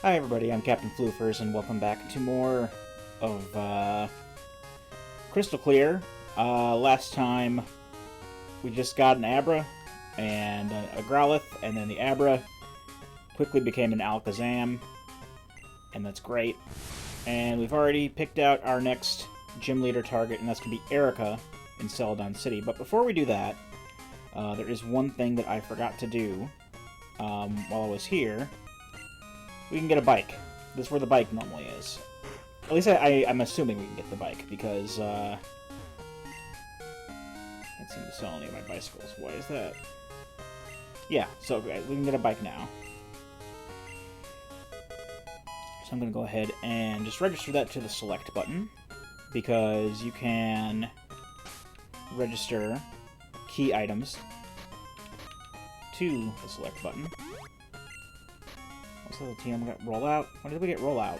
Hi everybody, I'm Captain Floofers, and welcome back to more of Crystal Clear. Last time we just got an Abra and a Growlithe, and then the Abra quickly became an Alakazam, and that's great. And we've already picked out our next gym leader target, and that's going to be Erika in Celadon City. But before we do that, there is one thing that I forgot to do while I was here. We can get a bike. This is where the bike normally is. At least I'm assuming we can get the bike, because I can't seem to sell any of my bicycles. Why is that? Yeah, so we can get a bike now. So I'm going to go ahead and just register that to the select button, because you can register key items to the select button. What's the TM we got? Rollout? When did we get rollout?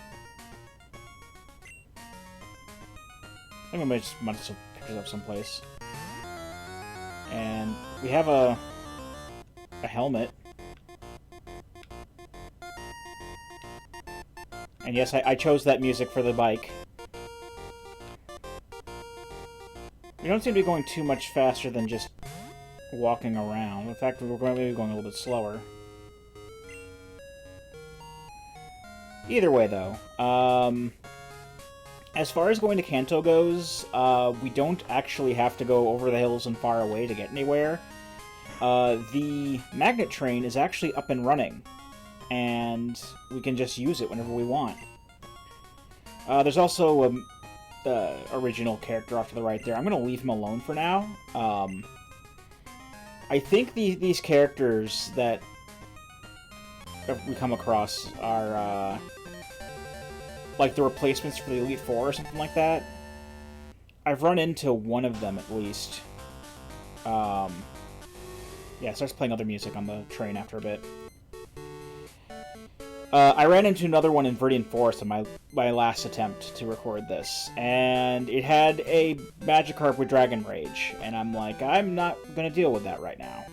I think I might just have pictures up someplace. And we have a helmet. And yes, I chose that music for the bike. We don't seem to be going too much faster than just walking around. In fact, we're maybe going a little bit slower. Either way, though, as far as going to Kanto goes, we don't actually have to go over the hills and far away to get anywhere. The magnet train is actually up and running, and we can just use it whenever we want. There's also the original character off to the right there. I'm going to leave him alone for now. I think these characters that we come across are like the replacements for the Elite Four or something like that. I've run into one of them at least. Yeah, it starts playing other music on the train after a bit. I ran into another one in Viridian Forest in my last attempt to record this, and it had a Magikarp with Dragon Rage, and I'm like, I'm not gonna deal with that right now.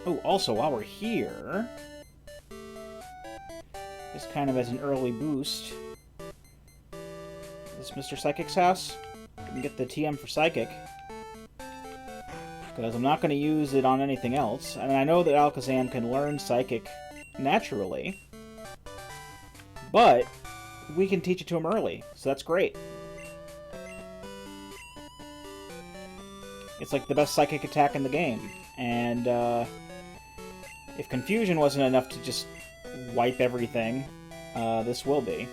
Oh, also, while we're here, just kind of as an early boost, this Mr. Psychic's house. We can get the TM for Psychic, because I'm not going to use it on anything else. And I know that Alakazam can learn Psychic naturally, but we can teach it to him early, so that's great. It's like the best Psychic attack in the game, and if Confusion wasn't enough to just wipe everything, this will be.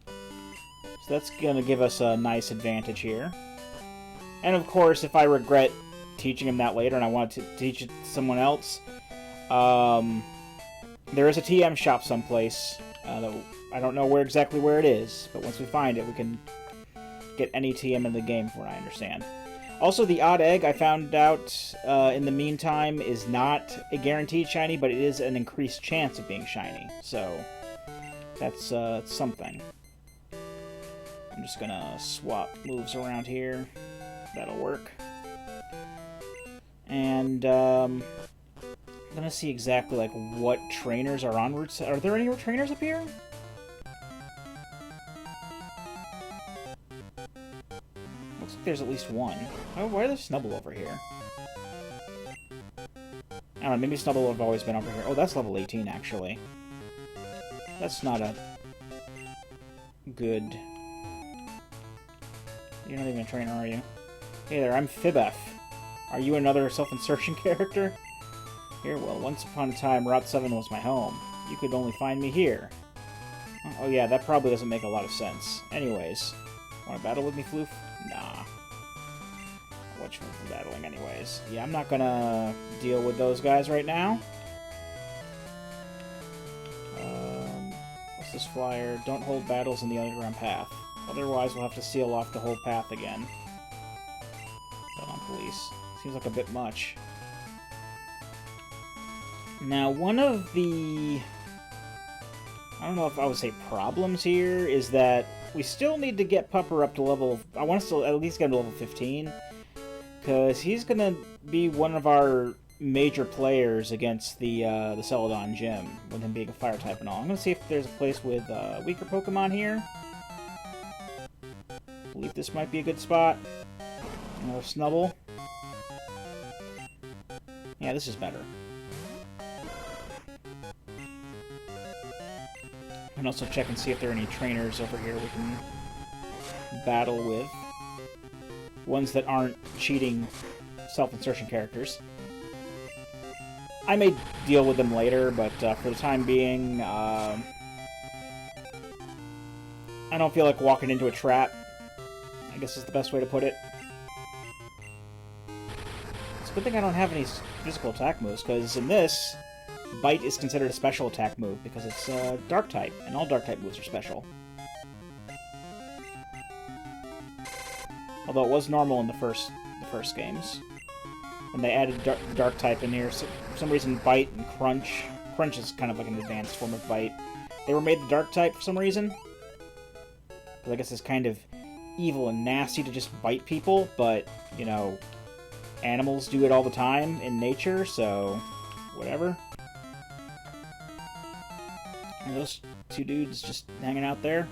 So that's gonna give us a nice advantage here. And of course, if I regret teaching him that later and I want to teach it to someone else, there is a TM shop someplace. That I don't know exactly where it is, but once we find it, we can get any TM in the game, from what I understand. Also, the odd egg, I found out in the meantime, is not a guaranteed shiny, but it is an increased chance of being shiny. So, that's something. I'm just gonna swap moves around here. That'll work. And, I'm gonna see exactly, like, what trainers are en route. Are there any trainers up here? Looks like there's at least one. Oh, why is there Snubble over here? I don't know, maybe Snubble would have always been over here. Oh, that's level 18, actually. That's not a good... You're not even a trainer, are you? Hey there, I'm Fibef. Are you another self-insertion character? Here, well, once upon a time, Route 7 was my home. You could only find me here. Oh yeah, that probably doesn't make a lot of sense. Anyways, wanna battle with me, Floof? Nah. What you want from battling anyways? Yeah, I'm not gonna deal with those guys right now. What's this flyer? Don't hold battles in the underground path. Otherwise, we'll have to seal off the whole path again. Celadon Police. Seems like a bit much. Now, one of the... I don't know if I would say problems here is that we still need to get Pupper up to level... I want us to at least get him to level 15. Because he's going to be one of our major players against the Celadon Gym, with him being a fire type and all. I'm gonna see if there's a place with weaker Pokemon here. I believe this might be a good spot. Another Snubble. Yeah, this is better. And also check and see if there are any trainers over here we can battle with. Ones that aren't cheating self-insertion characters. I may deal with them later, but for the time being, I don't feel like walking into a trap, I guess is the best way to put it. It's a good thing I don't have any physical attack moves, because in this, Bite is considered a special attack move, because it's Dark type, and all Dark type moves are special. Although it was normal in the first games. When they added Dark type in here, so for some reason Bite and Crunch is kind of like an advanced form of Bite. They were made the Dark type for some reason. Because I guess it's kind of evil and nasty to just bite people, but, you know, animals do it all the time in nature, so whatever. And those two dudes just hanging out there.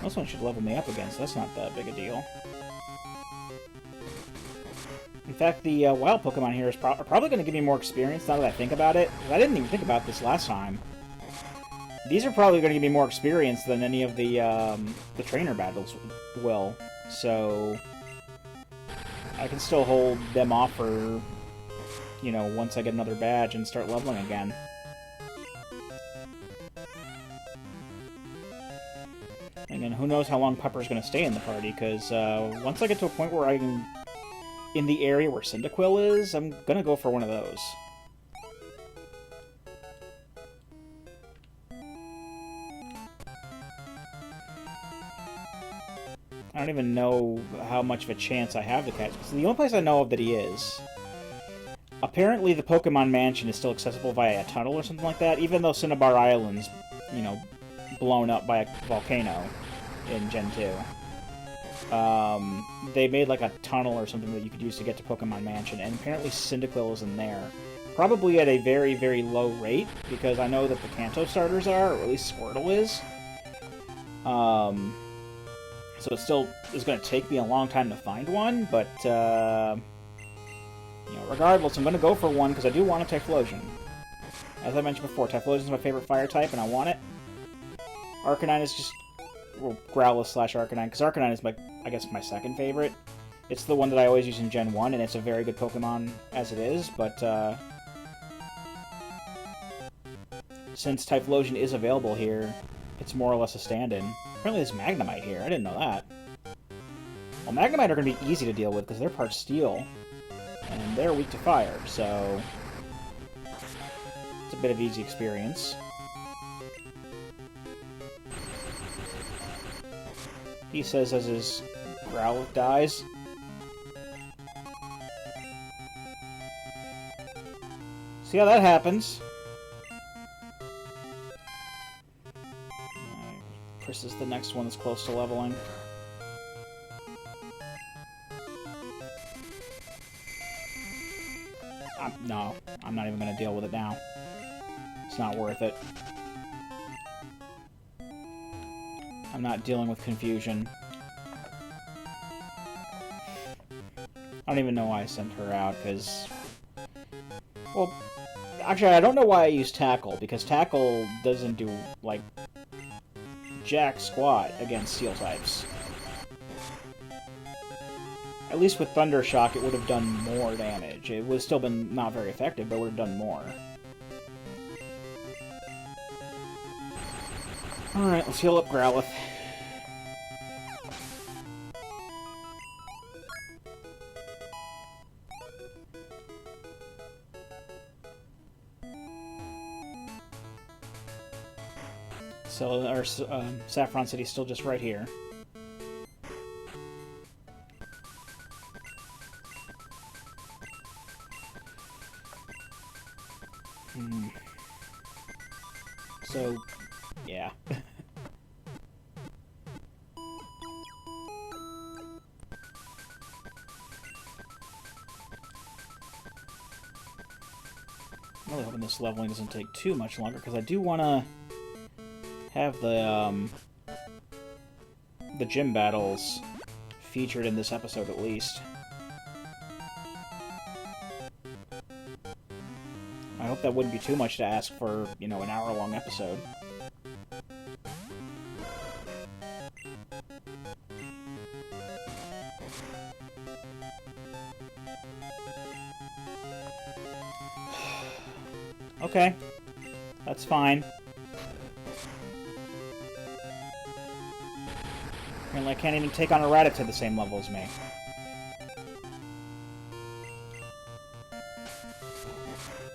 This one should level me up again, so that's not that big a deal. In fact, the wild Pokemon here are probably going to give me more experience now that I think about it. I didn't even think about this last time. These are probably going to give me more experience than any of the trainer battles will. So I can still hold them off for, you know, once I get another badge and start leveling again. And who knows how long Pupper's going to stay in the party, because once I get to a point where I'm in the area where Cyndaquil is, I'm going to go for one of those. I don't even know how much of a chance I have to catch, because the only place I know of that he is... Apparently the Pokemon Mansion is still accessible via a tunnel or something like that, even though Cinnabar Island's, you know, blown up by a volcano in Gen 2. They made like a tunnel or something that you could use to get to Pokemon Mansion, and apparently Cyndaquil is in there. Probably at a very, very low rate, because I know that the Kanto starters are, or at least Squirtle is. So it still is going to take me a long time to find one, but, you know, regardless, I'm going to go for one, because I do want a Typhlosion. As I mentioned before, Typhlosion is my favorite fire type, and I want it. Arcanine is just... well, Growlithe/Arcanine, because Arcanine is, I guess, my second favorite. It's the one that I always use in Gen 1, and it's a very good Pokemon as it is, but, since Typhlosion is available here, it's more or less a stand-in. Apparently there's Magnemite here, I didn't know that. Well, Magnemite are going to be easy to deal with, because they're part Steel, and they're weak to Fire, so... it's a bit of easy experience. He says as his Growlithe dies. See how that happens. Chris is the next one that's close to leveling. No, I'm not even going to deal with it now. It's not worth it. I'm not dealing with confusion. I don't even know why I sent her out, because... well, actually, I don't know why I use Tackle, because Tackle doesn't do, like, jack squat against Steel types. At least with Thunder Shock, it would have done more damage. It would have still been not very effective, but it would have done more. Alright, let's heal up Growlithe. So, our Saffron City's still just right here. So, I'm really hoping this leveling doesn't take too much longer, because I do want to have the gym battles featured in this episode at least. I hope that wouldn't be too much to ask for, you know, an hour-long episode. Okay, that's fine. Apparently I can't even take on a Rattata the same level as me.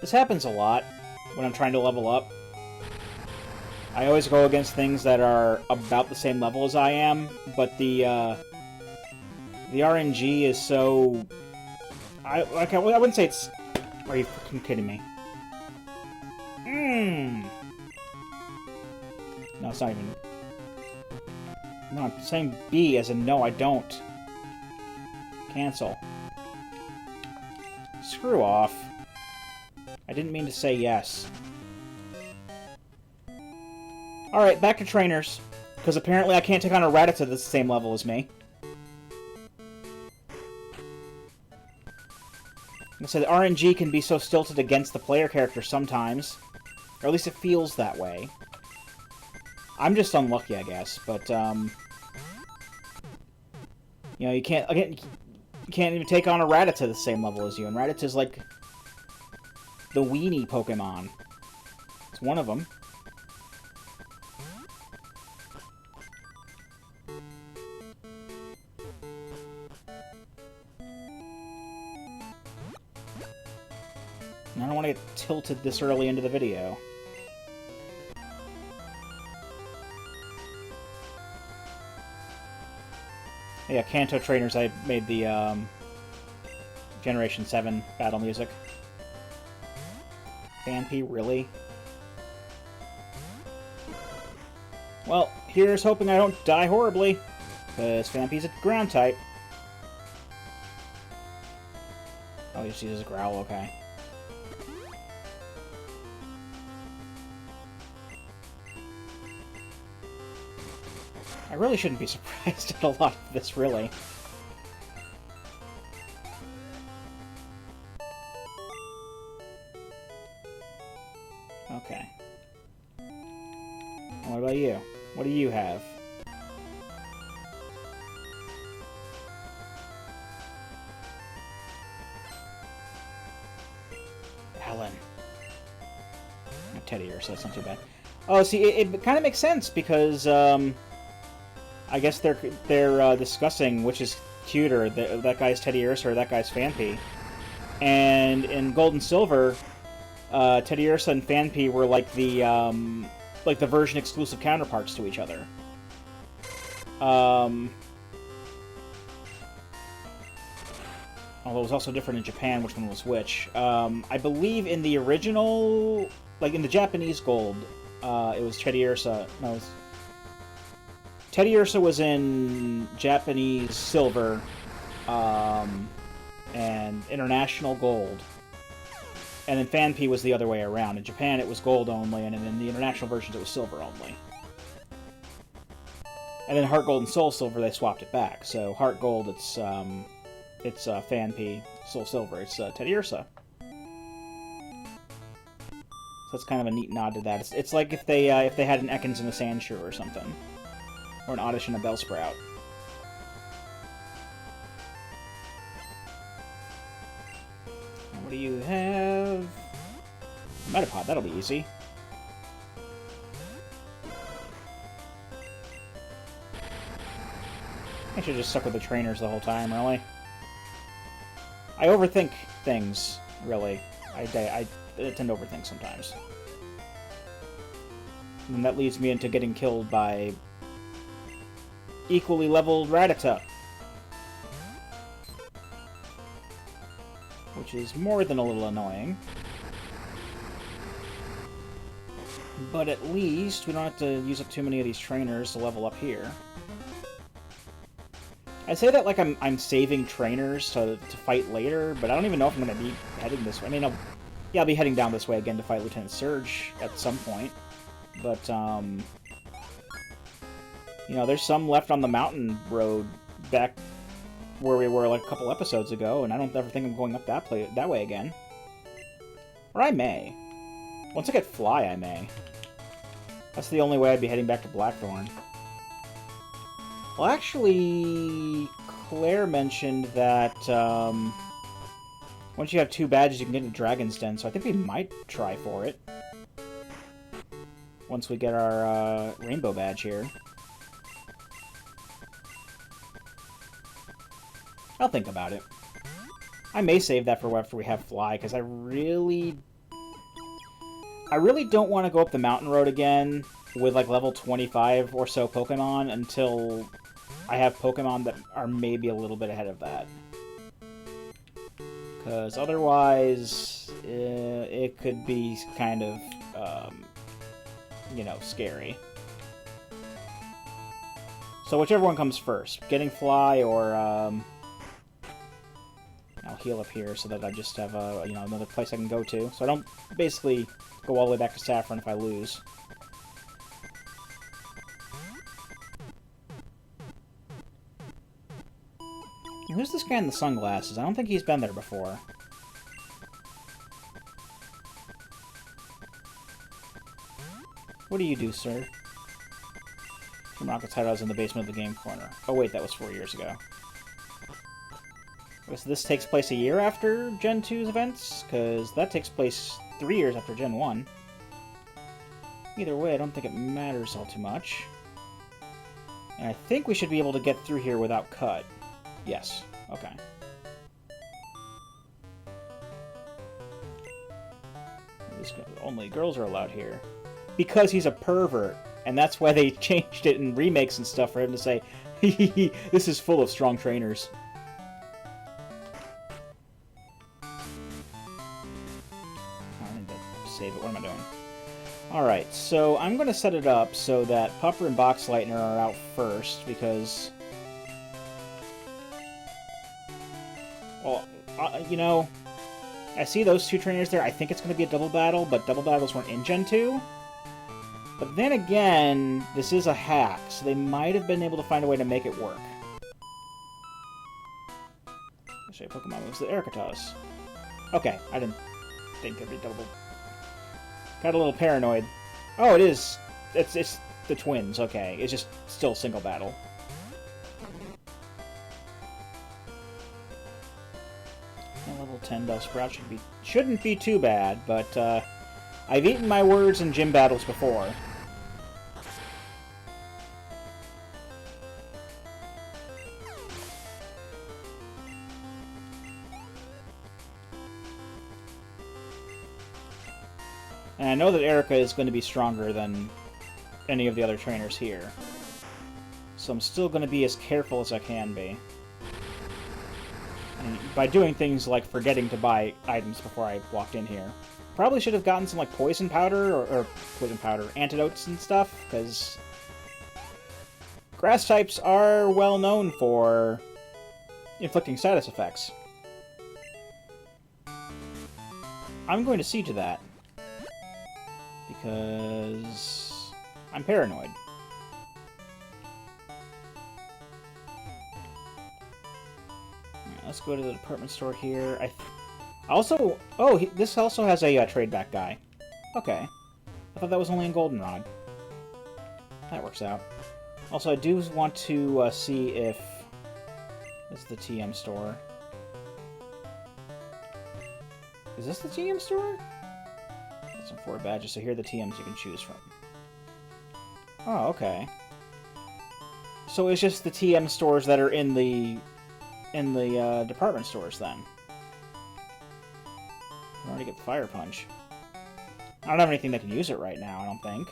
This happens a lot when I'm trying to level up. I always go against things that are about the same level as I am, but the RNG is so... I wouldn't say it's... Are you fucking kidding me? No, it's not even... No, I'm saying B as in no, I don't. Cancel. Screw off. I didn't mean to say yes. Alright, back to trainers. Because apparently I can't take on a Rattata that's the same level as me. I said RNG can be so stilted against the player character sometimes. Or at least it feels that way. I'm just unlucky, I guess, but, you know, you can't even take on a Rattata the same level as you, and Rattata's like the weenie Pokemon. It's one of them. And I don't want to get tilted this early into the video. Yeah, Kanto Trainers, I made the Generation 7 battle music. Phanpy, really? Well, here's hoping I don't die horribly, because Phanpy's a ground type. Oh, he just uses a growl, okay. I really shouldn't be surprised at a lot of this, really. Okay. What about you? What do you have? Alan. Teddy Ursa, that's not too bad. Oh, see, it kind of makes sense, because, I guess they're discussing which is cuter, that guy's Teddy Ursa or that guy's Phanpy. And in Gold and Silver, Teddy Ursa and Phanpy were like the version exclusive counterparts to each other. Although it was also different in Japan, which one was which. I believe in the original, like in the Japanese Gold, it was Teddy Ursa. No, it was... Teddy Ursa was in Japanese Silver, and International Gold. And then Phanpy was the other way around. In Japan, it was Gold only, and in the international versions, it was Silver only. And then Heart Gold and Soul Silver, they swapped it back. So Heart Gold, it's Phanpy. Soul Silver, it's Teddy Ursa. So that's kind of a neat nod to that. It's like if they had an Ekans and a Sandshrew or something. Or an Oddish and a Bellsprout. And what do you have? Metapod, that'll be easy. I should just stuck with the trainers the whole time, really. I overthink things, really. I tend to overthink sometimes. And that leads me into getting killed by equally leveled Rattata. Which is more than a little annoying. But at least we don't have to use up too many of these trainers to level up here. I say that like I'm saving trainers to fight later, but I don't even know if I'm going to be heading this way. I mean, Yeah, I'll be heading down this way again to fight Lieutenant Surge at some point. But, you know, there's some left on the mountain road back where we were like a couple episodes ago, and I don't ever think I'm going up that way again. Or I may. Once I get Fly, I may. That's the only way I'd be heading back to Blackthorn. Well, actually, Claire mentioned that once you have 2 badges, you can get into Dragon's Den, so I think we might try for it. Once we get our Rainbow Badge here. I'll think about it. I may save that for after we have Fly, because I really don't want to go up the mountain road again with like level 25 or so Pokemon until I have Pokemon that are maybe a little bit ahead of that. Because otherwise, it could be kind of, you know, scary. So whichever one comes first, getting Fly or, I'll heal up here so that I just have a, you know, another place I can go to. So I don't basically go all the way back to Saffron if I lose. Who's this guy in the sunglasses? I don't think he's been there before. What do you do, sir? Team Rocket's hideout is in the basement of the game corner. Oh wait, that was 4 years ago. So this takes place a year after Gen 2's events? Because that takes place 3 years after Gen 1. Either way, I don't think it matters all too much. And I think we should be able to get through here without cut. Yes. Okay. Only girls are allowed here. Because he's a pervert. And that's why they changed it in remakes and stuff for him to say, this is full of strong trainers. Save it. What am I doing? Alright, so I'm going to set it up so that Pupper and Box Lightner are out first, because... Well, you know, I see those 2 trainers there. I think it's going to be a double battle, but double battles weren't in Gen 2. But then again, this is a hack, so they might have been able to find a way to make it work. I'll show you Pokemon moves that Erika does. Okay, I didn't think there'd be double... Got a little paranoid. Oh, it is. It's the twins. Okay, it's just still single battle. And level 10 Bellsprout shouldn't be too bad, but I've eaten my words in gym battles before. And I know that Erika is going to be stronger than any of the other trainers here. So I'm still going to be as careful as I can be. And by doing things like forgetting to buy items before I walked in here. Probably should have gotten some like poison powder, or poison powder, antidotes and stuff, because grass types are well known for inflicting status effects. I'm going to see to that. Because I'm paranoid. Right, let's go to the department store here. Also, oh, this also has a trade back guy. Okay. I thought that was only in Goldenrod. That works out. Also, I do want to see if... This is the TM store. Is this the TM store? Some 4 badges, so here are the TMs you can choose from. Oh, okay. So it's just the TM stores that are in the department stores, then. I already get Fire Punch. I don't have anything that can use it right now, I don't think.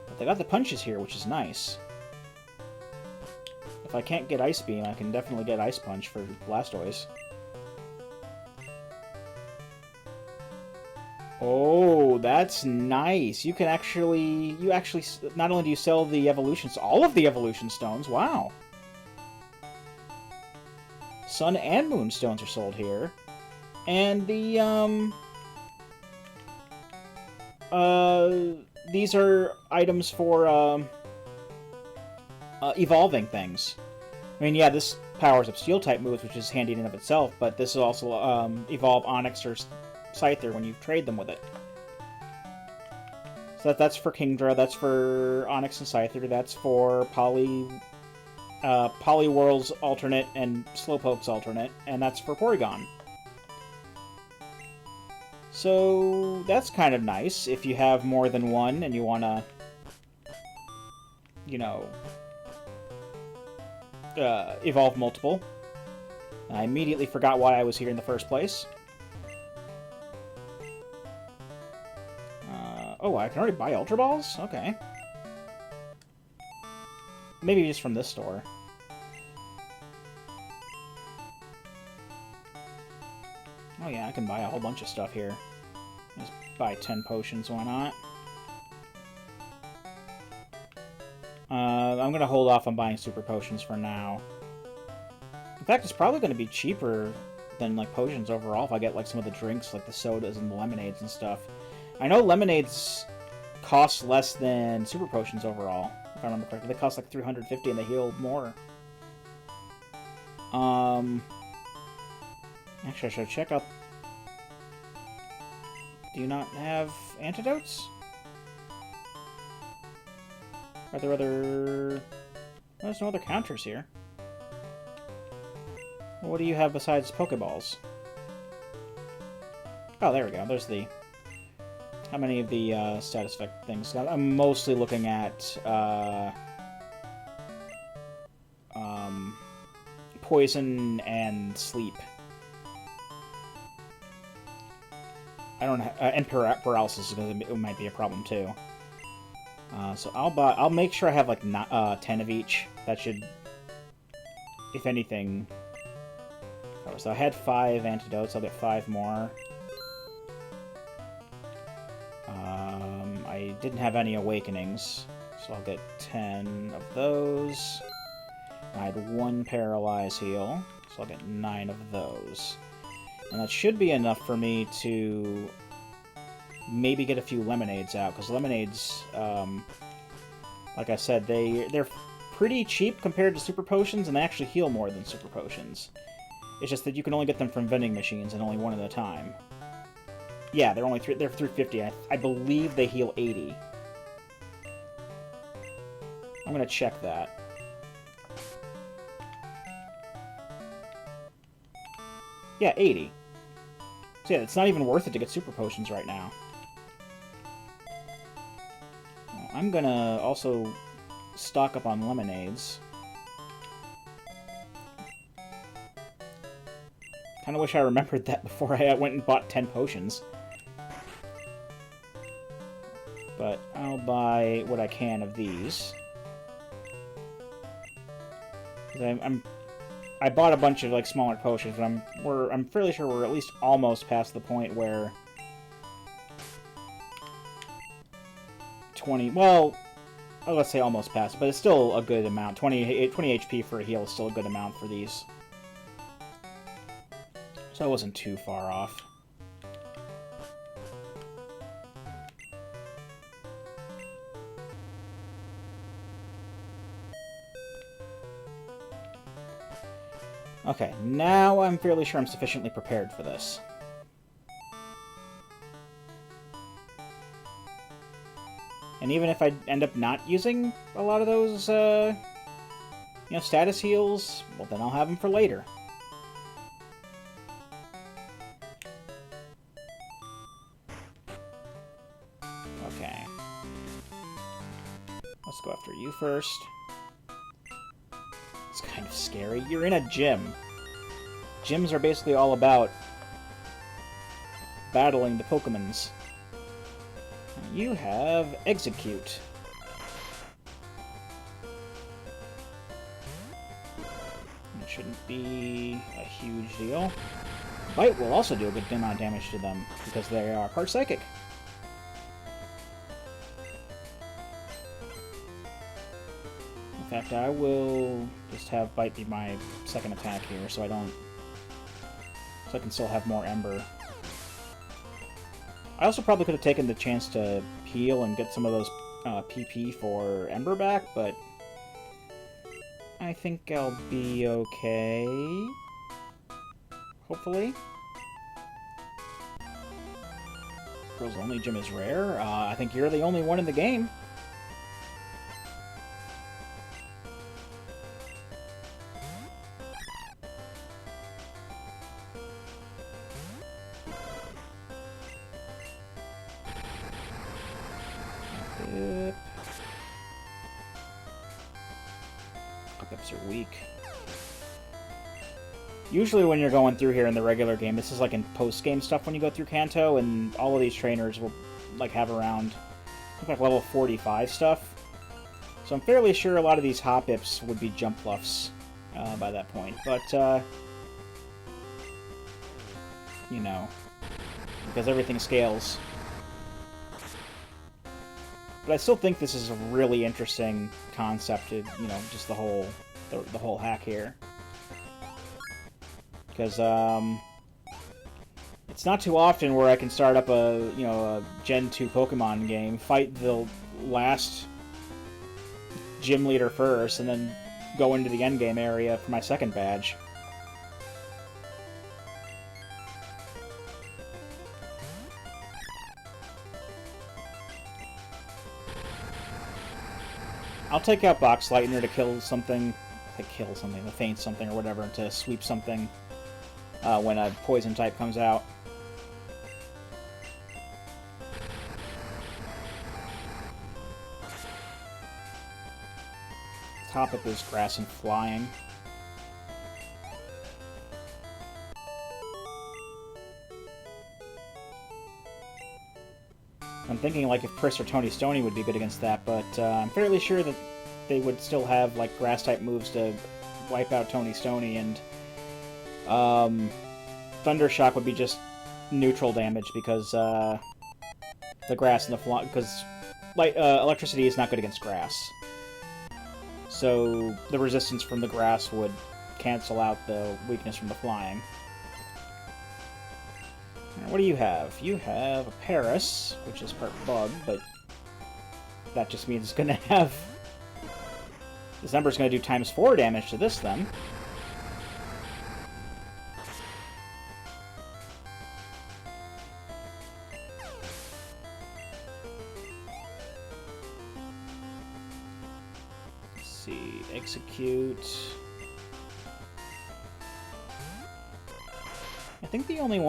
But they got the punches here, which is nice. If I can't get Ice Beam, I can definitely get Ice Punch for Blastoise. Oh, that's nice. You can actually... Not only do you sell the evolutions... All of the evolution stones. Wow. Sun and Moon stones are sold here. And these are items for, evolving things. I mean, yeah, this powers up Steel-type moves, which is handy in and of itself, but this will also, evolve Onyx or Scyther when you trade them with it. So that's for Kingdra, that's for Onyx and Scyther, that's for Poliwhirl's alternate and Slowpoke's alternate, and that's for Porygon. So that's kind of nice if you have more than one and you want to, you know, evolve multiple. I immediately forgot why I was here in the first place. Oh, I can already buy Ultra Balls? Okay. Maybe just from this store. Oh yeah, I can buy a whole bunch of stuff here. Just buy 10 potions, why not? I'm gonna hold off on buying super potions for now. In fact, it's probably gonna be cheaper than, like, potions overall if I get, like, some of the drinks, like the sodas and the lemonades and stuff. I know lemonades cost less than super potions overall, if I remember correctly. They cost, like, 350 and they heal more. Actually, I should check out... Do you not have antidotes? Are there other... There's no other counters here. What do you have besides Pokeballs? Oh, there we go. There's the... How many of the status effect things? I'm mostly looking at poison and sleep. I don't have, and paralysis, because it might be a problem too. So I'll make sure I have like 10 of each. That should, if anything. Oh, so I had 5 antidotes. I'll get 5 more. I didn't have any awakenings, so I'll get 10 of those. I had 1 paralyze heal, so I'll get 9 of those. And that should be enough for me to maybe get a few lemonades out, because lemonades, like I said, they're pretty cheap compared to super potions, and they actually heal more than super potions. It's just that you can only get them from vending machines, and only one at a time. Yeah, they're 350. I believe they heal 80. I'm gonna check that. Yeah, 80. So yeah, it's not even worth it to get super potions right now. I'm gonna also stock up on lemonades. Kinda wish I remembered that before I went and bought 10 potions. But I'll buy what I can of these. I bought a bunch of like smaller potions, but I'm fairly sure we're at least almost past the point where 20. Well, let's say almost past, but it's still a good amount. 20 HP for a heal is still a good amount for these. So I wasn't too far off. Okay, now I'm fairly sure I'm sufficiently prepared for this. And even if I end up not using a lot of those, you know, status heals, well, then I'll have them for later. Okay. Let's go after you first. It's kind of scary. You're in a gym. Gyms are basically all about battling the Pokemons. You have Execute. It shouldn't be a huge deal. Bite will also do a good amount of damage to them, because they are part Psychic. In fact, I will just have Bite be my second attack here, so I don't So I can still have more Ember. I also probably could have taken the chance to heal and get some of those PP for Ember back, but I think I'll be okay. Hopefully. Girls Only Gym is rare. I think you're the only one in the game. Pickups are weak. Usually when you're going through here in the regular game, this is like in post-game stuff when you go through Kanto, and all of these trainers will like have around like level 45 stuff. So I'm fairly sure a lot of these Hop-Ips would be jump fluffs by that point. But, you know, because everything scales. But I still think this is a really interesting concept, you know, just the whole hack here. Because, it's not too often where I can start up a Gen 2 Pokemon game, fight the last gym leader first, and then go into the endgame area for my second badge. I'll take out Box Lightner to kill something, to feint something or whatever, to sweep something when a Poison type comes out. Top up is Grass and Flying. I'm thinking like if Pris or Tony Stoney would be good against that, but I'm fairly sure that they would still have like Grass-type moves to wipe out Tony Stoney, and Thunder Shock would be just neutral damage because the Grass and the Fly, because Electricity is not good against Grass. So the resistance from the Grass would cancel out the weakness from the Flying. What do you have? You have a Paris, which is part bug, but that just means it's going to have... This number's going to do ×4 damage to this, then. Let's see. Execute... I think the only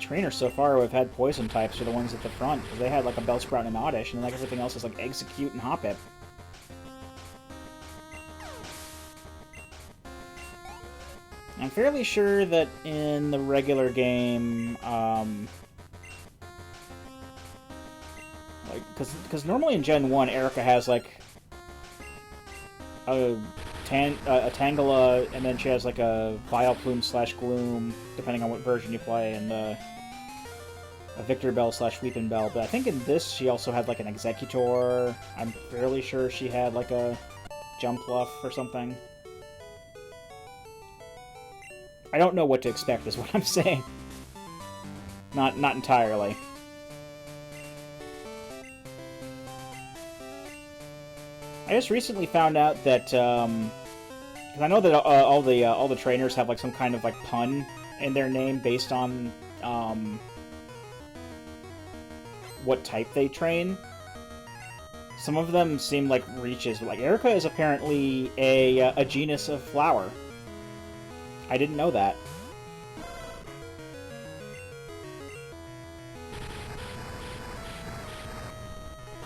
trainers so far who have had poison types are the ones at the front, because they had like a Bellsprout and an Oddish, and like everything else is like Execute and Hop-Ip. I'm fairly sure that in the regular game, like, because normally in Gen 1, Erika has like a Tangela, and then she has like a Vileplume/Gloom, depending on what version you play, and a Victreebel/Weepinbell. But I think in this she also had like an Executor. I'm fairly sure she had like a Jumpluff or something. I don't know what to expect is what I'm saying. Not entirely. I just recently found out that, because I know that all the trainers have like some kind of like pun in their name based on what type they train. Some of them seem like reaches, but like Erika is apparently a genus of flower. I didn't know that.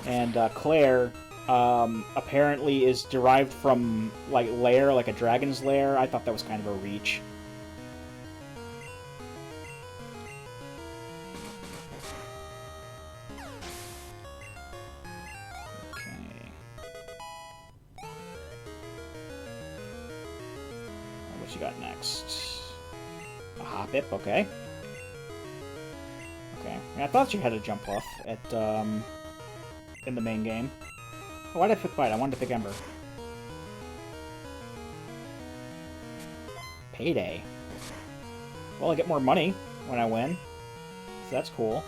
And Claire apparently is derived from like lair, like a dragon's lair. I thought that was kind of a reach. Okay. What you got next? A Hop-Ip, okay. Okay. I thought you had a Jumpluff at in the main game. Oh, why did I pick Bite? I wanted to pick Ember. Payday. Well, I get more money when I win. So that's cool.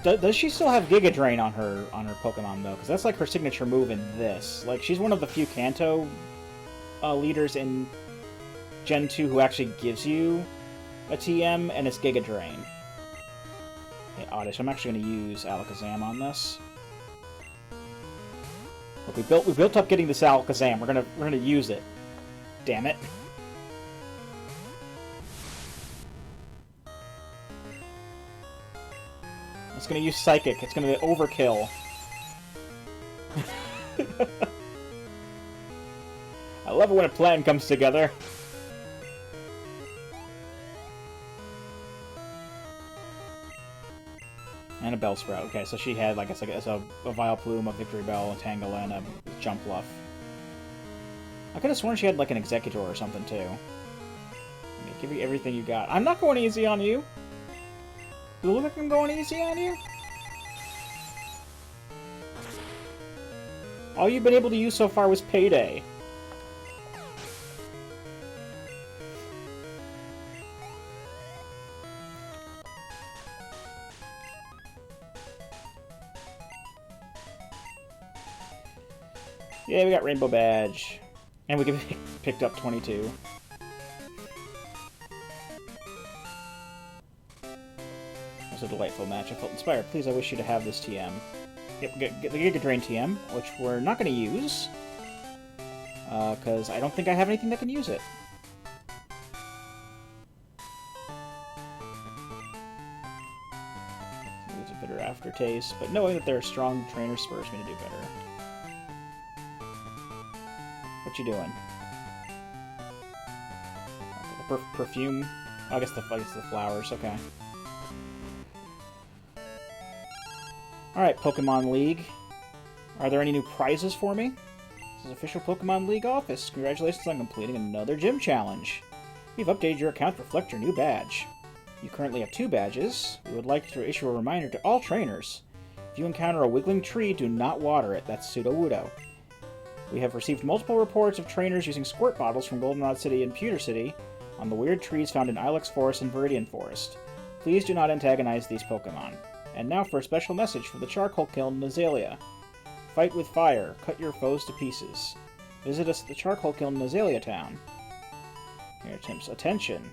Does she still have Giga Drain on her Pokemon, though? Because that's like her signature move in this. Like, she's one of the few Kanto leaders in Gen 2 who actually gives you a TM, and it's Giga Drain. Okay, Oddish. I'm actually going to use Alakazam on this. Look, we built up getting this Alakazam. We're gonna use it. Damn it. It's gonna use Psychic. It's gonna be overkill. I love it when a plan comes together. And a Bellsprout. Okay, so she had, like, it's a Vileplume, a Victory Bell, a Tangle, and a Jumpluff. I could have sworn she had, like, an Executor or something, too. Give you everything you got. I'm not going easy on you. Do you look like I'm going easy on you? All you've been able to use so far was Payday. Yeah, we got Rainbow Badge. And we picked up 22. It was a delightful match. I felt inspired. Please, I wish you to have this TM. Yep, get the Giga Drain TM, which we're not going to use. Because I don't think I have anything that can use it. It's a bitter aftertaste, but knowing that they're strong trainers spurs me to do better. What you doing? The perfume? Oh, I guess the flowers. Okay. All right, Pokemon League. Are there any new prizes for me? This is official Pokemon League office. Congratulations on completing another gym challenge. We've updated your account to reflect your new badge. You currently have 2 badges. We would like to issue a reminder to all trainers. If you encounter a wiggling tree, do not water it. That's Sudowoodo. We have received multiple reports of trainers using squirt bottles from Goldenrod City and Pewter City on the weird trees found in Ilex Forest and Viridian Forest. Please do not antagonize these Pokemon. And now for a special message from the Charcoal Kiln Azalea. Fight with fire. Cut your foes to pieces. Visit us at the Charcoal Kiln Azalea Town. Here, Tim's attention.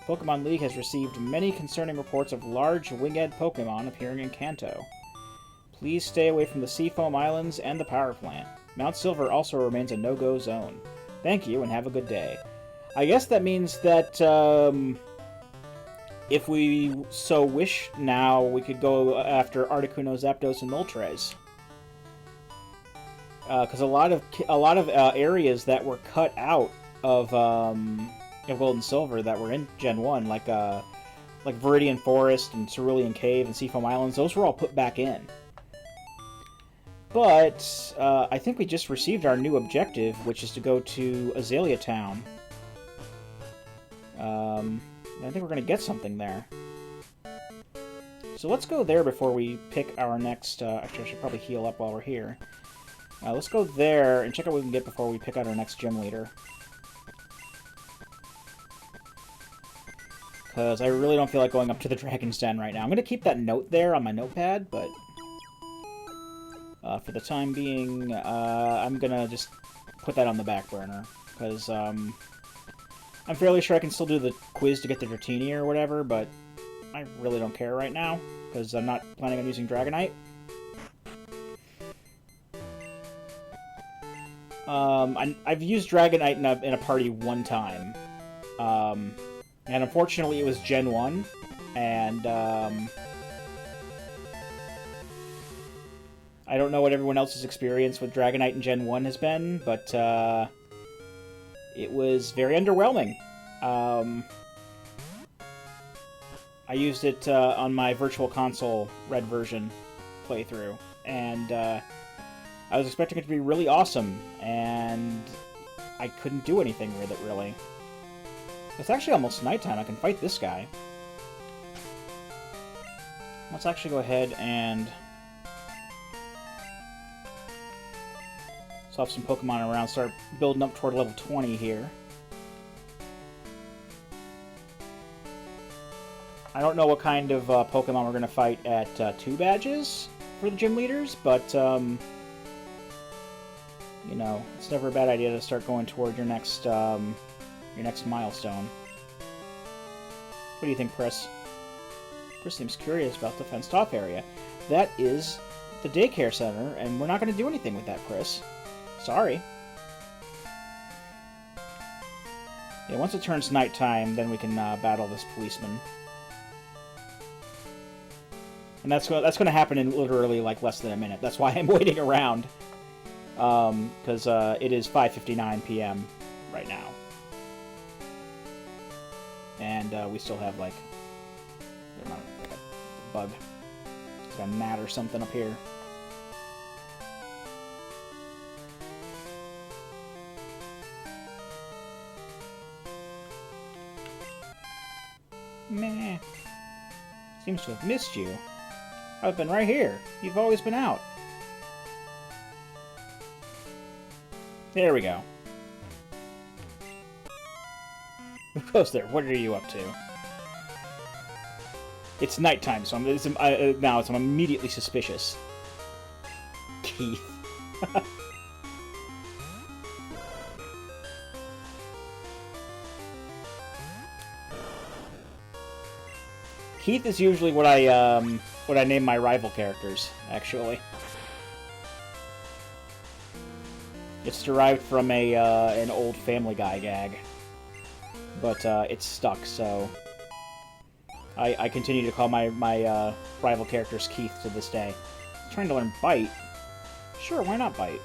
Pokemon League has received many concerning reports of large winged Pokemon appearing in Kanto. Please stay away from the Seafoam Islands and the power plant. Mount Silver also remains a no-go zone. Thank you, and have a good day. I guess that means that, if we so wish now, we could go after Articuno, Zapdos, and Moltres. Because a lot of areas that were cut out of Gold and Silver that were in Gen 1, like Viridian Forest and Cerulean Cave and Seafoam Islands, those were all put back in. But I think we just received our new objective, which is to go to Azalea Town. I think we're going to get something there. So let's go there before we pick our next... actually, I should probably heal up while we're here. Let's go there and check out what we can get before we pick out our next gym leader. Because I really don't feel like going up to the Dragon's Den right now. I'm going to keep that note there on my notepad, but... for the time being, I'm going to just put that on the back burner. Because, I'm fairly sure I can still do the quiz to get the Dratini or whatever, but I really don't care right now, because I'm not planning on using Dragonite. I've used Dragonite in a party one time, and unfortunately it was Gen 1, and I don't know what everyone else's experience with Dragonite in Gen 1 has been, but it was very underwhelming. I used it on my Virtual Console Red version playthrough, and I was expecting it to be really awesome, and I couldn't do anything with it, really. It's actually almost nighttime. I can fight this guy. Let's actually go ahead and... So I have some Pokemon around, start building up toward level 20 here. I don't know what kind of Pokemon we're going to fight at 2 badges for the gym leaders, but, you know, it's never a bad idea to start going toward your next milestone. What do you think, Chris? Chris seems curious about the fenced-off area. That is the daycare center, and we're not going to do anything with that, Chris. Sorry. Yeah, once it turns nighttime, then we can battle this policeman. And that's going to happen in literally, like, less than a minute. That's why I'm waiting around. Because it is 5:59 p.m. right now. And we still have, like a bug. It's got a gnat or something up here. Meh. Seems to have missed you. I've been right here. You've always been out. There we go. Who goes there? What are you up to? It's nighttime, so I'm immediately suspicious. Keith. Keith is usually what I name my rival characters, actually. It's derived from an old Family Guy gag. But it's stuck, so I continue to call my rival characters Keith to this day. I'm trying to learn Bite. Sure, why not Bite?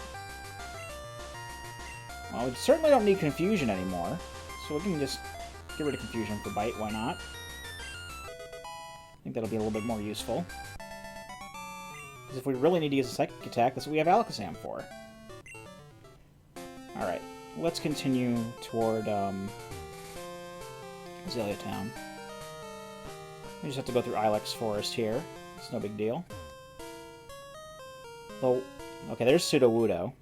Well, we certainly don't need Confusion anymore, so we can just get rid of Confusion for Bite, why not? I think that'll be a little bit more useful. Because if we really need to use a Psychic Attack, that's what we have Alakazam for. Alright, let's continue toward, Azalea Town. We just have to go through Ilex Forest here. It's no big deal. Oh, okay, there's Sudowoodo.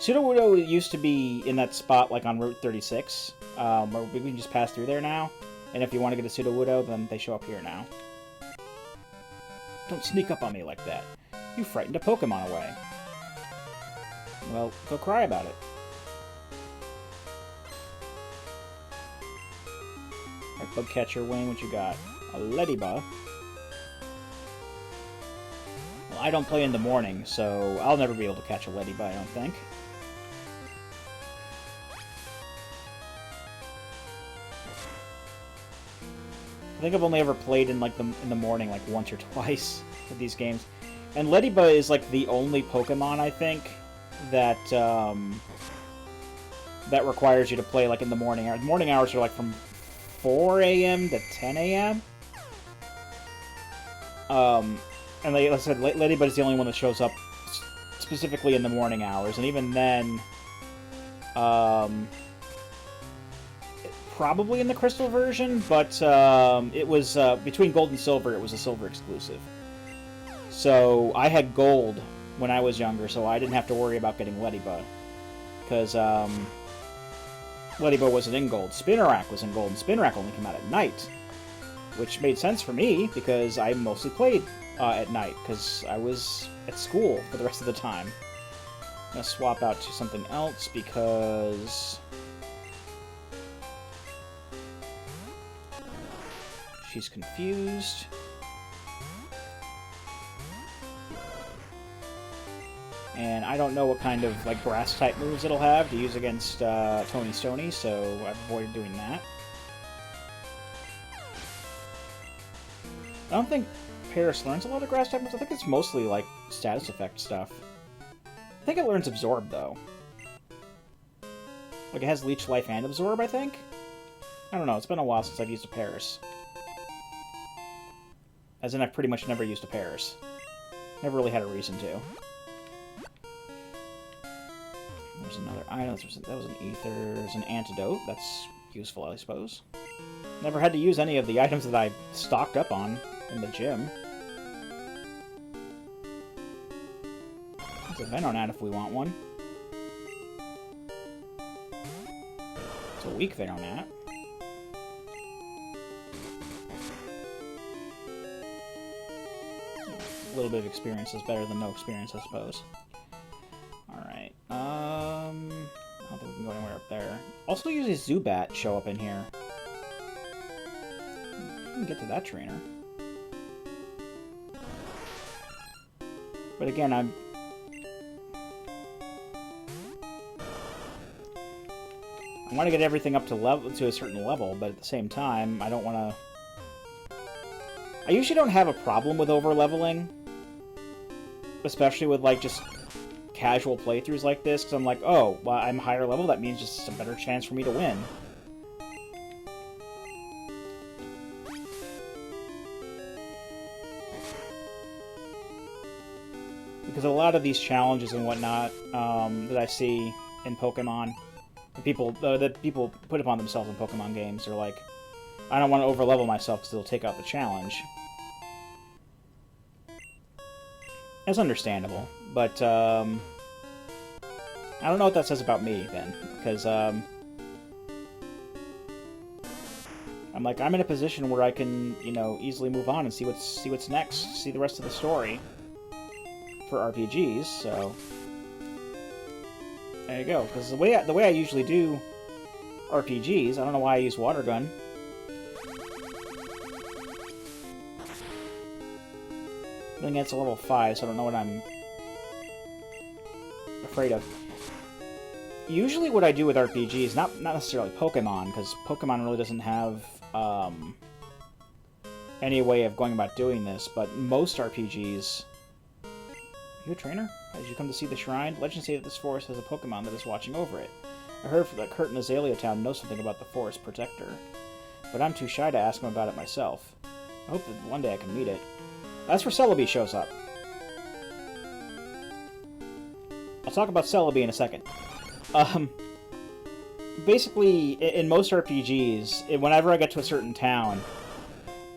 Sudowoodo used to be in that spot, like, on Route 36, where we can just pass through there now. And if you want to get a Sudowoodo, then they show up here now. Don't sneak up on me like that. You frightened a Pokemon away. Well, go cry about it. Alright, Bugcatcher, Wayne, what you got? A Ladybug. Well, I don't play in the morning, so I'll never be able to catch a Ladybug, I don't think. I think I've only ever played in like in the morning like once or twice with these games. And Ladybug is like the only Pokemon, I think, that that requires you to play like in the morning hours. Morning hours are like from 4 a.m. to 10 a.m. And like I said, Ladybug is the only one that shows up specifically in the morning hours, and even then, probably in the Crystal version, but it was between Gold and Silver. It was a Silver exclusive. So I had Gold when I was younger, so I didn't have to worry about getting Ladybug, because Ladybug wasn't in Gold. Spinarak was in Gold, and Spinarak only came out at night, which made sense for me because I mostly played at night because I was at school for the rest of the time. I'm gonna swap out to something else because she's confused. And I don't know what kind of like grass-type moves it'll have to use against Tony Stoney, so I've avoided doing that. I don't think Paris learns a lot of grass-type moves. I think it's mostly like status effect stuff. I think it learns Absorb, though. Like, it has Leech Life and Absorb, I think? I don't know, it's been a while since I've used a Paris. As in, I've pretty much never used a Paris. Never really had a reason to. There's another item. That was an ether. There's an antidote. That's useful, I suppose. Never had to use any of the items that I stocked up on in the gym. There's a Venonat if we want one. It's a weak Venonat. a little bit of experience is better than no experience, I suppose. Alright, I don't think we can go anywhere up there. Also, usually Zubat show up in here. I can get to that trainer. But again, I want to get everything up to a certain level, but at the same time, I don't want to... I usually don't have a problem with over-leveling. Especially with, like, just casual playthroughs like this, because I'm like, oh, well, I'm higher level, that means just a better chance for me to win. Because a lot of these challenges and whatnot that I see in Pokemon, that people put upon themselves in Pokemon games, are like, I don't want to overlevel myself because it'll take out the challenge. That's understandable, but I don't know what that says about me then, because I'm like, I'm in a position where I can, you know, easily move on and see what's next, see the rest of the story for RPGs. So there you go. Because the way I usually do RPGs, I don't know why I use Water Gun. I think it's a level 5, so I don't know what I'm afraid of. Usually what I do with RPGs, not necessarily Pokemon, because Pokemon really doesn't have any way of going about doing this, but most RPGs... Are you a trainer? Did you come to see the shrine? Legends say that this forest has a Pokemon that is watching over it. I heard that Kurt in Azalea Town knows something about the forest protector, but I'm too shy to ask him about it myself. I hope that one day I can meet it. That's where Celebi shows up. I'll talk about Celebi in a second. Basically, in most RPGs, whenever I get to a certain town,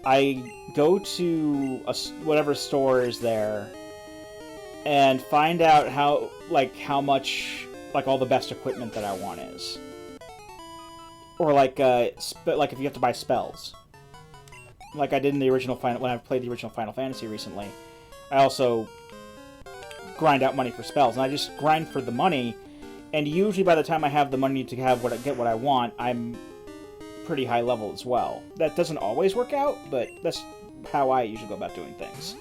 I go to whatever store is there and find out how much, all the best equipment that I want is. Or, if you have to buy spells. Like I did in the original when I played the original Final Fantasy recently. I also grind out money for spells, and I just grind for the money, and usually by the time I have the money to get what I want, I'm pretty high level as well. That doesn't always work out, but that's how I usually go about doing things.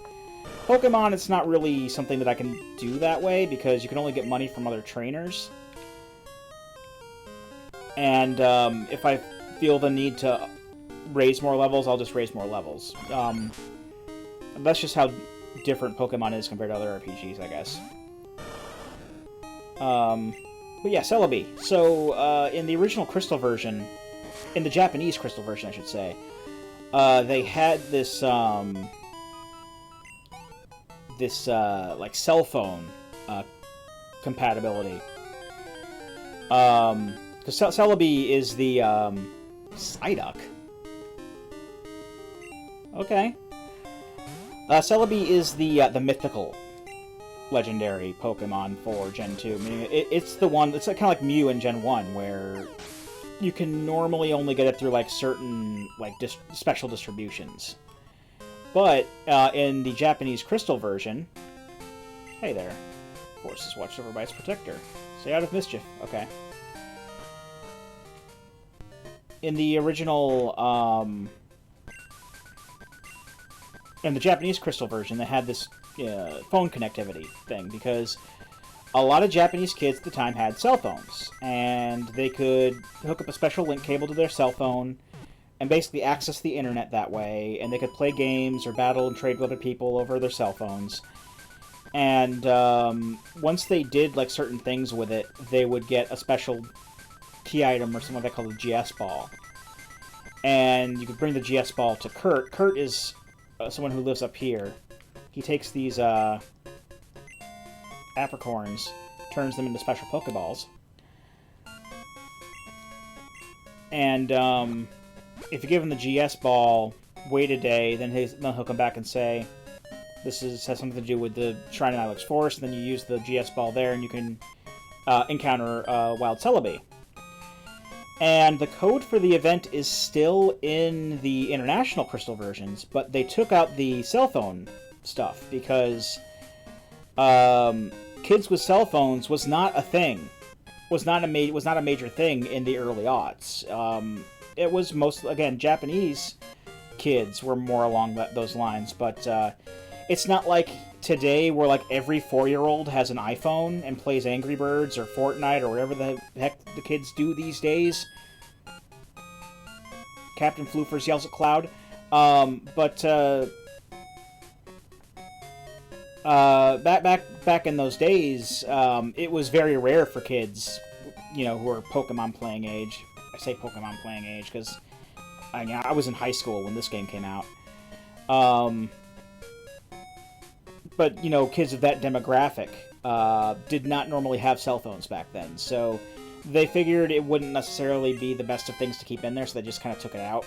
Pokemon, it's not really something that I can do that way, because you can only get money from other trainers. And if I feel the need to raise more levels, I'll just raise more levels. That's just how different Pokemon is compared to other RPGs, I guess. But yeah, Celebi. So, in the original Crystal version, in the Japanese Crystal version, I should say, they had this, cell phone, compatibility. Because Celebi is the, Psyduck. Okay. Celebi is the mythical legendary Pokemon for Gen 2. Meaning it's the one, it's kind of like Mew in Gen 1, where you can normally only get it through, certain, special distributions. But, in the Japanese Crystal version... Hey there. Forest is watched over by its protector. Stay out of mischief. Okay. In the original, in the Japanese Crystal version, they had this phone connectivity thing, because a lot of Japanese kids at the time had cell phones, and they could hook up a special link cable to their cell phone and basically access the internet that way, and they could play games or battle and trade with other people over their cell phones. And once they did certain things with it, they would get a special key item or something they call the GS ball. And you could bring the GS ball to Kurt. Kurt is someone who lives up here. He takes these apricorns, turns them into special Pokeballs. And if you give him the GS ball, wait a day, then he'll come back and say, this has something to do with the Shrine in Ilex Forest, and then you use the GS ball there, and you can encounter Wild Celebi. And the code for the event is still in the international Crystal versions, but they took out the cell phone stuff, because kids with cell phones was not a thing. Was not a major thing in the early aughts. It was mostly, again, Japanese kids were more along those lines, but it's not like today where like every 4-year-old has an iPhone and plays Angry Birds or Fortnite or whatever the heck the kids do these days. Captain Floofers yells at Cloud. Back in those days, it was very rare for kids, you know, who are Pokemon playing age. I say Pokemon playing age because I was in high school when this game came out. But, you know, kids of that demographic did not normally have cell phones back then, so they figured it wouldn't necessarily be the best of things to keep in there, so they just kind of took it out.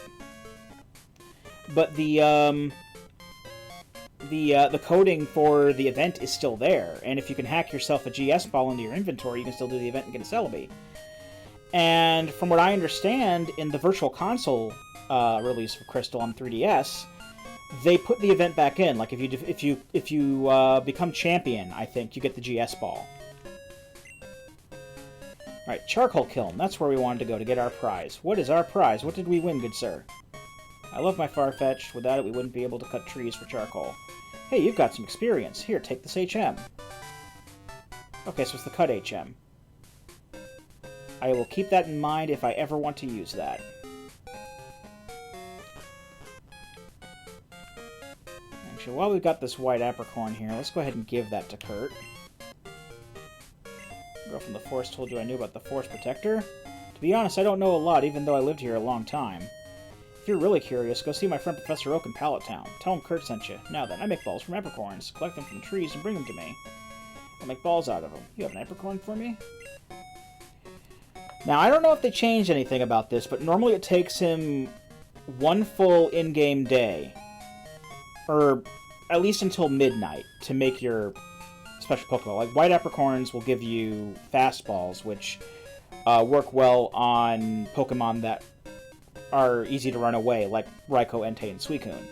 But the coding for the event is still there, and if you can hack yourself a GS ball into your inventory, you can still do the event and get a Celebi. And from what I understand, in the Virtual Console release for Crystal on 3DS, they put the event back in. Like if you become champion, I think you get the GS ball. All right, Charcoal Kiln. That's where we wanted to go to get our prize. What is our prize? What did we win, good sir? I love my Farfetch'd. Without it, we wouldn't be able to cut trees for charcoal. Hey, you've got some experience. Here, take this HM. Okay, so it's the cut HM. I will keep that in mind if I ever want to use that. Actually, while we've got this white apricorn here, let's go ahead and give that to Kurt. Girl from the Forest told you I knew about the Forest Protector? To be honest, I don't know a lot, even though I lived here a long time. If you're really curious, go see my friend Professor Oak in Pallet Town. Tell him Kurt sent you. Now then, I make balls from apricorns. Collect them from trees and bring them to me. I'll make balls out of them. You have an apricorn for me? Now, I don't know if they changed anything about this, but normally it takes him one full in-game day, or at least until midnight, to make your special Pokeball. Like, white apricorns will give you fastballs, which work well on Pokemon that are easy to run away, like Raikou, Entei, and Suicune.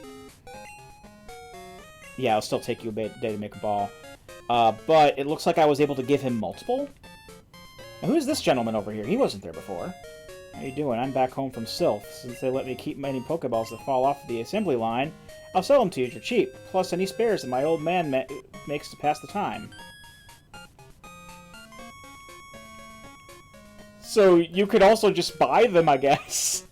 Yeah, it'll still take you a day to make a ball. But it looks like I was able to give him multiple. Now, who's this gentleman over here? He wasn't there before. How you doing? I'm back home from Sylph. Since they let me keep many Pokeballs that fall off the assembly line, I'll sell them to you for cheap, plus any spares that my old man makes to pass the time. So you could also just buy them, I guess.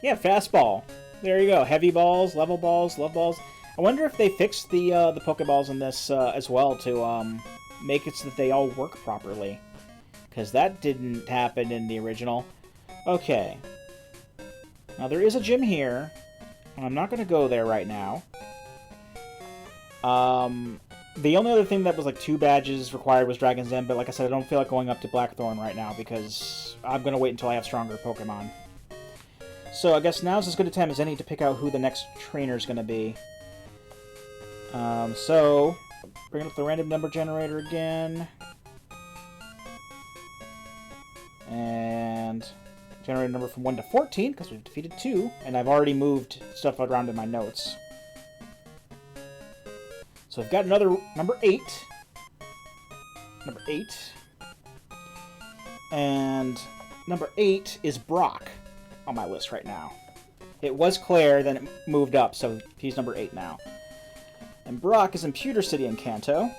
Yeah, fastball. There you go. Heavy balls, level balls, love balls. I wonder if they fixed the Pokeballs in this as well to make it so that they all work properly. Because that didn't happen in the original. Okay. Now, there is a gym here. And I'm not going to go there right now. The only other thing that was like 2 badges required was Dragon's Den. But like I said, I don't feel like going up to Blackthorn right now because I'm going to wait until I have stronger Pokemon. So I guess now's as good a time as any to pick out who the next trainer's going to be. So, bring up the random number generator again. And generate a number from 1 to 14, because we've defeated 2, and I've already moved stuff around in my notes. So we've got another number 8. Number 8. And number 8 is Brock on my list right now. It was Claire, then it moved up, so he's number 8 now. And Brock is in Pewter City in Kanto.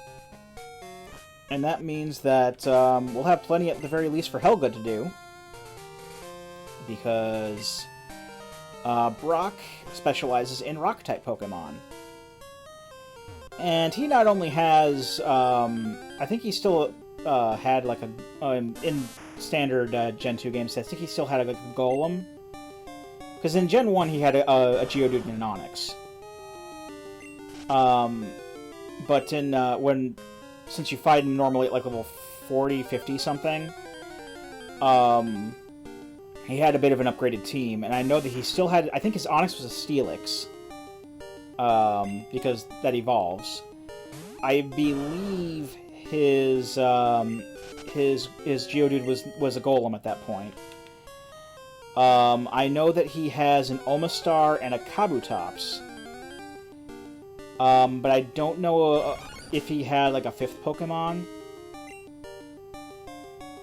And that means that we'll have plenty at the very least for Helga to do. Because Brock specializes in Rock-type Pokemon. And he not only has... I think he still had like a... in standard Gen 2 games, I think he still had a Golem. Because in Gen 1 he had a Geodude and an Onix. But in since you fight him normally at like level 40, 50 something, he had a bit of an upgraded team, and I know that he still had, I think his Onix was a Steelix, because that evolves. I believe his Geodude was a Golem at that point. I know that he has an Omastar and a Kabutops. But I don't know if he had, like, a 5th Pokemon.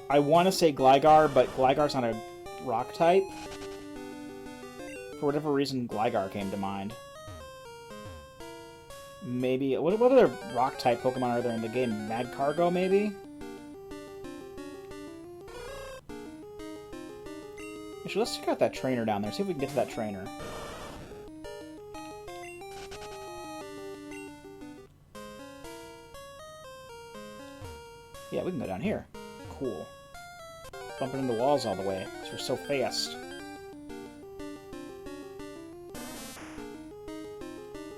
I want to say Gligar, but Gligar's not a rock type. For whatever reason, Gligar came to mind. Maybe... What other rock-type Pokemon are there in the game? Magcargo, maybe? Actually, let's check out that trainer down there. See if we can get to that trainer. Yeah, we can go down here. Cool. Bumping into walls all the way, because we're so fast.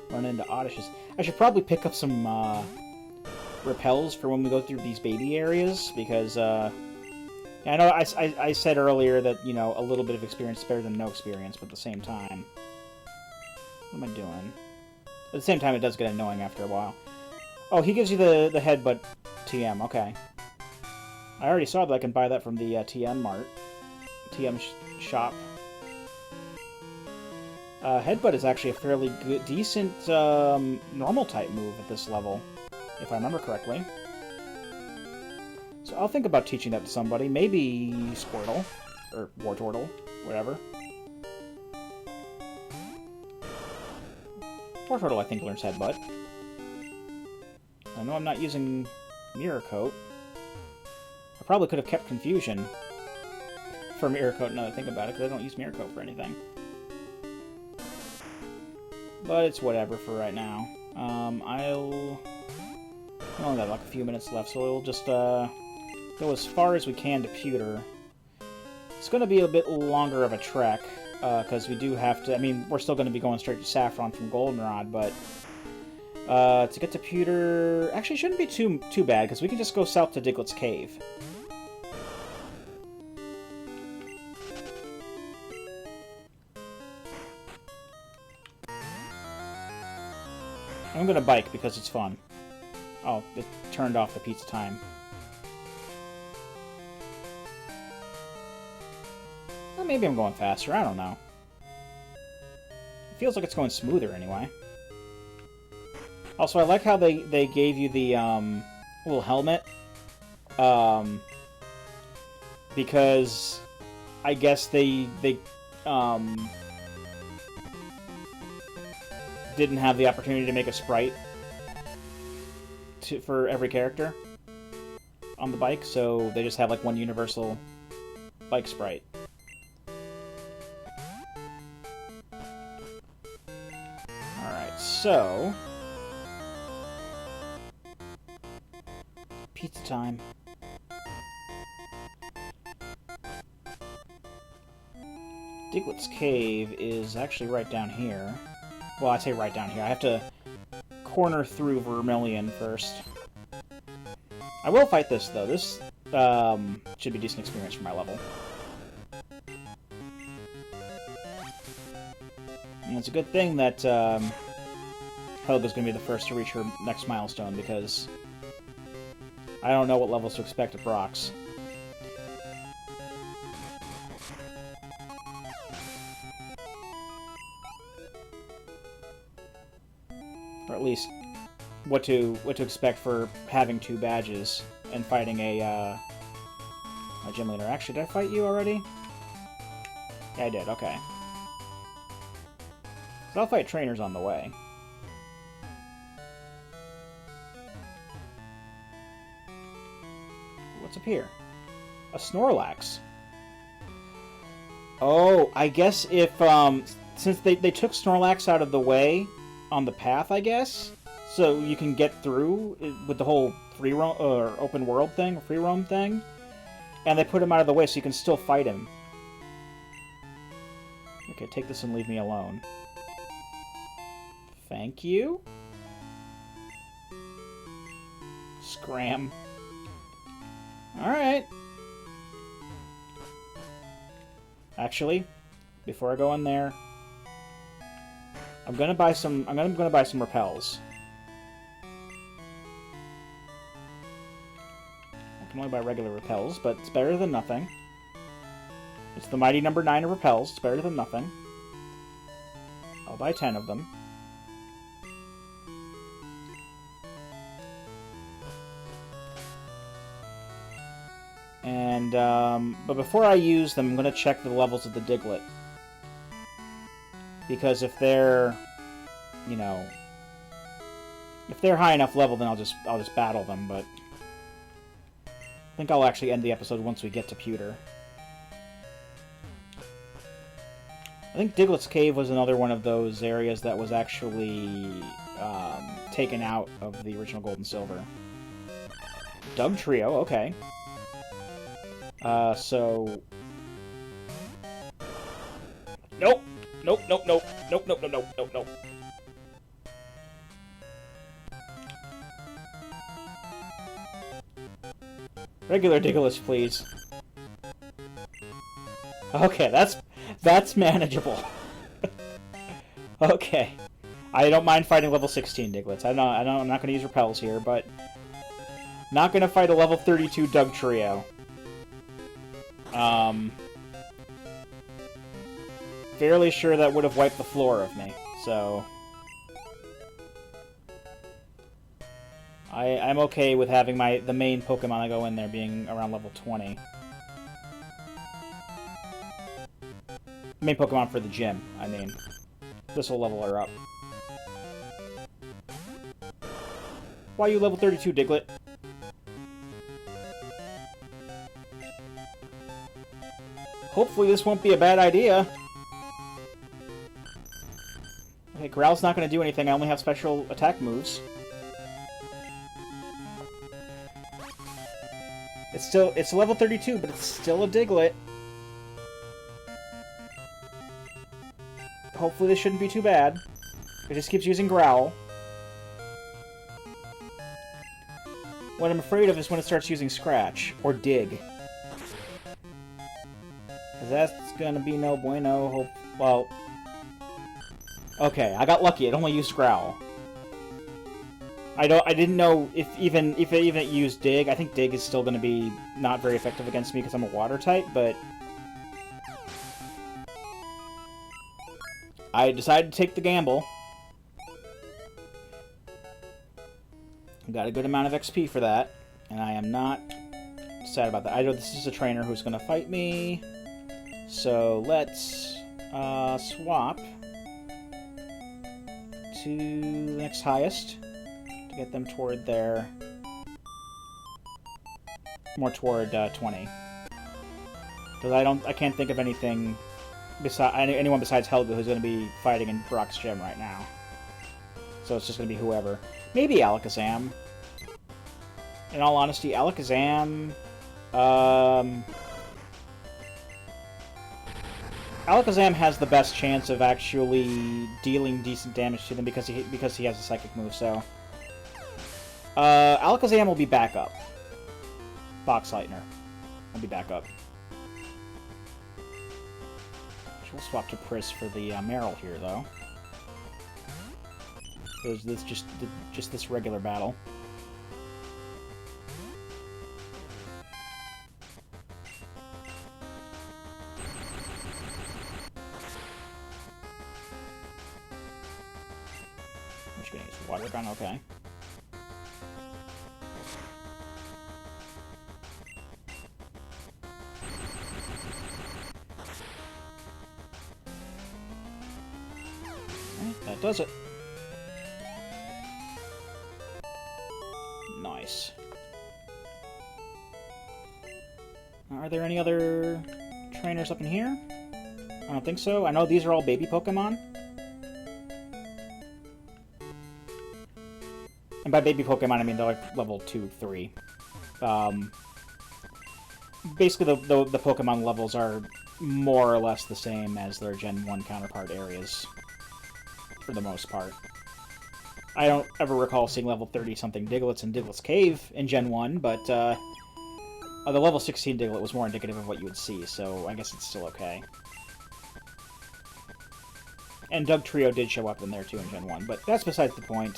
Run into Oddishes. I should probably pick up some repels for when we go through these baby areas, because I know I said earlier that, you know, a little bit of experience is better than no experience, but at the same time... What am I doing? At the same time, it does get annoying after a while. Oh, he gives you the Headbutt TM, okay. I already saw that I can buy that from the TM Mart. TM shop. Headbutt is actually a fairly good, decent normal type move at this level, if I remember correctly. So I'll think about teaching that to somebody. Maybe Squirtle, or Wartortle, whatever. Wartortle, I think, learns Headbutt. I know I'm not using Mirror Coat. I probably could have kept Confusion for Mirror Coat now that I think about it, because I don't use Mirror Coat for anything. But it's whatever for right now. I only got like a few minutes left, so we'll just go as far as we can to Pewter. It's going to be a bit longer of a trek, because we do have to... I mean, we're still going to be going straight to Saffron from Goldenrod, but... to get to Pewter... Actually, it shouldn't be too bad, because we can just go south to Diglett's Cave. I'm gonna bike because it's fun. Oh, it turned off the pizza time. Well, maybe I'm going faster, I don't know. It feels like it's going smoother anyway. Also, I like how they gave you the little helmet. Because I guess they didn't have the opportunity to make a sprite for every character on the bike, so they just have like one universal bike sprite. Alright, so... Pizza time. Diglett's Cave is actually right down here. Well, I say right down here. I have to corner through Vermilion first. I will fight this, though. This should be decent experience for my level. And it's a good thing that Helga's going to be the first to reach her next milestone, because I don't know what levels to expect at Brock's. Or at least what to expect for having 2 badges and fighting a gym leader. Actually, did I fight you already? Yeah, I did. Okay. So I'll fight trainers on the way. What's up here? A Snorlax. Oh, I guess if since they took Snorlax out of the way on the path, I guess, so you can get through with the whole free roam or open world thing, free roam thing, and they put him out of the way so you can still fight him. Okay, take this and leave me alone. Thank you. Scram. Alright. Actually, before I go in there, I'm gonna buy some repels. I can only buy regular repels, but it's better than nothing. It's the mighty number 9 of Repels. It's better than nothing. I'll buy 10 of them. And, but before I use them, I'm going to check the levels of the Diglett. Because if they're, you know, if they're high enough level, then I'll just battle them, but I think I'll actually end the episode once we get to Pewter. I think Diglett's Cave was another one of those areas that was actually taken out of the original Gold and Silver. Doug Trio, okay. So... Nope! Nope, nope, nope. Nope, nope, nope, nope, nope, nope. Regular Diglett, please. Okay, that's manageable. Okay. I don't mind fighting level 16 Diglets. I'm not going to use Repels here, but... Not going to fight a level 32 Doug Trio. Fairly sure that would have wiped the floor of me, so... I'm okay with having the main Pokemon I go in there being around level 20. Main Pokemon for the gym, I mean. This will level her up. Why are you level 32, Diglett? Hopefully this won't be a bad idea. Okay, Growlithe's not going to do anything. I only have special attack moves. It's level 32, but it's still a Diglett. Hopefully this shouldn't be too bad. It just keeps using Growl. What I'm afraid of is when it starts using Scratch, or Dig. Because that's gonna be no bueno. Well... Okay, I got lucky. It only used Growl. I didn't know if it used Dig. I think Dig is still going to be not very effective against me because I'm a water type, but I decided to take the gamble. Got a good amount of XP for that, and I am not sad about that. I know this is a trainer who's going to fight me, so let's swap to the next highest. Get them toward their... more toward 20. Because I can't think of anything anyone besides Helga who's going to be fighting in Brock's gym right now. So it's just going to be whoever. Maybe Alakazam. In all honesty, Alakazam... Alakazam has the best chance of actually dealing decent damage to them because he has a psychic move, so... Alakazam will be back up. Box Lightner will be back up. We'll swap to Pris for the Meryl here, though. There's this just this regular battle. I'm just gonna use Water Gun, okay. That does it. Nice. Are there any other trainers up in here? I don't think so. I know these are all baby Pokemon. And by baby Pokemon, I mean they're like level 2, 3. Basically, the Pokemon levels are more or less the same as their Gen 1 counterpart areas. For the most part. I don't ever recall seeing level 30-something Digletts in Diglett's Cave in Gen 1, but the level 16 Diglett was more indicative of what you would see, so I guess it's still okay. And Doug Trio did show up in there too in Gen 1, but that's besides the point.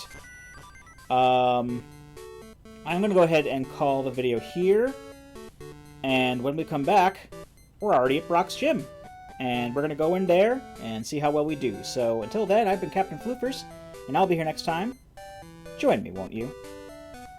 I'm going to go ahead and call the video here, and when we come back, we're already at Brock's gym. And we're going to go in there and see how well we do. So until then, I've been Captain Floofers, and I'll be here next time. Join me, won't you?